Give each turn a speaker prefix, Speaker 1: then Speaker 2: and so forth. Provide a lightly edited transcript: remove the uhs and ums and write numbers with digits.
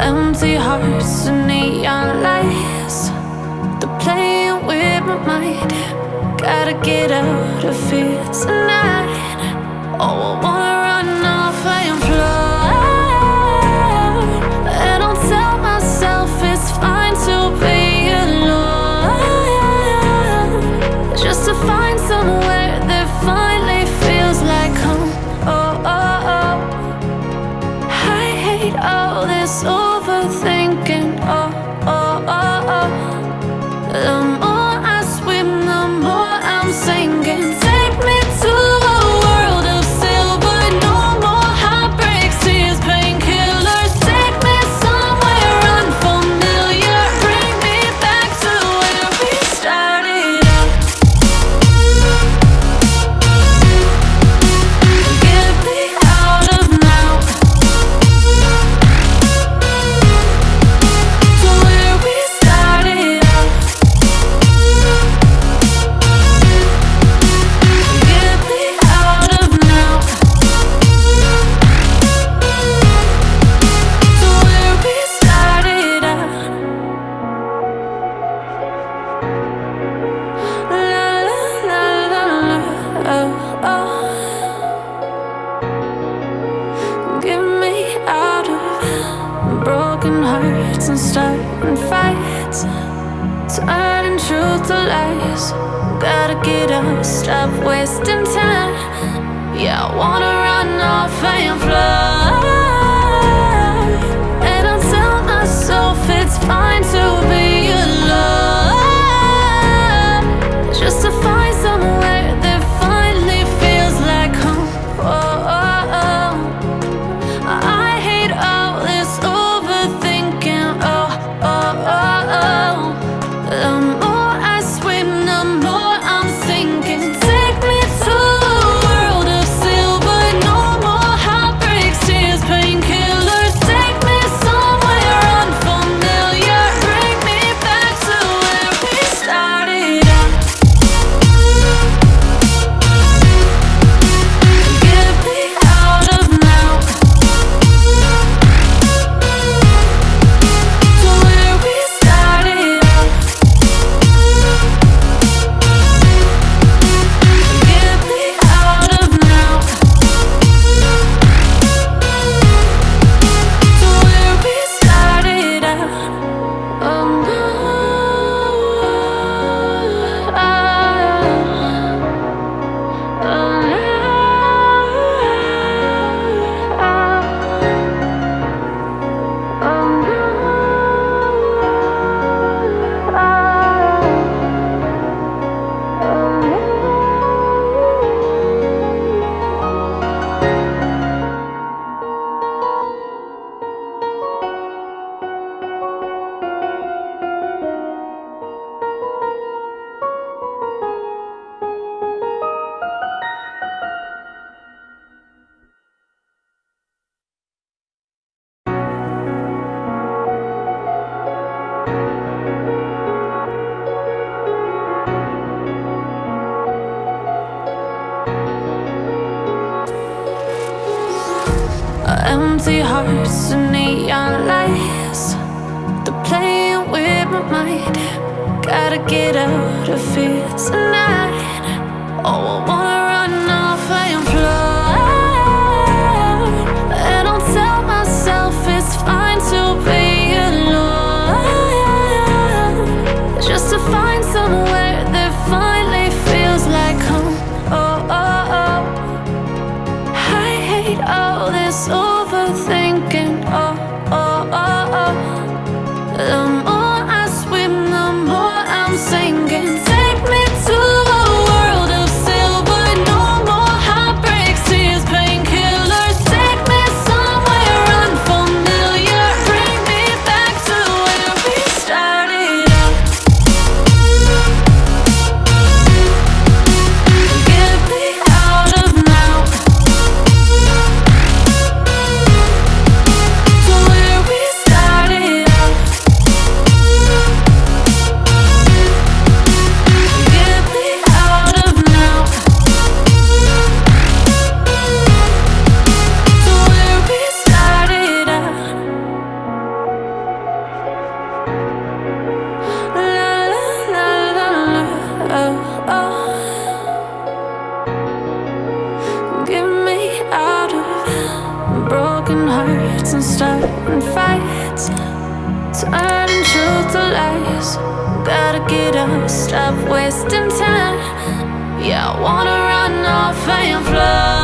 Speaker 1: Empty hearts and neon lights, they're playing with my mind. Gotta get out of here tonight. Oh, I wanna run off and fly, and I'll tell myself it's fine to be alone, just to find somewhere that finally feels like home. Oh, oh, oh. I hate all this overthinking. Oh, oh, oh, oh. The more I swim, the more I'm sinking. Take me to a world of silver. No more heartbreaks, tears, painkillers. Take me somewhere unfamiliar. Bring me back to where we started out. Get me out of now, to where we started out. Get me out of now, to where we started out. La la la la la, oh, oh. Get me out of broken hearts and starting fights, turning truth to lies. Gotta get up, stop wasting time. Yeah, I wanna run off and fly, and I'll tell myself it's fine to be alone, just to find somewhere that finally feels like home. Oh, oh, oh. I hate all this overthinking. Oh, oh, oh, oh. The more I swim, the more I'm sinking. Take me to a world of silver. No more heartbreaks, tears, painkillers. Take me somewhere unfamiliar. Bring me back to where we started out. Get me out of now, to where we started out. Get me out of now, to where we started out. Oh no, oh empty hearts and neon lights, they're playing with my mind. Gotta get out of here tonight. Oh, I wanna run off and fly, and I'll tell myself it's fine to be alone, just to find somewhere that finally feels like home. Oh, oh, oh. I hate all this overthinking. Oh, oh, oh, oh. The more I swim, the more I'm sinking. Take me to a world of silver. broken hearts and starting fights, turning truth to lies. Gotta get up, stop wasting time. Yeah, I wanna run off and fly.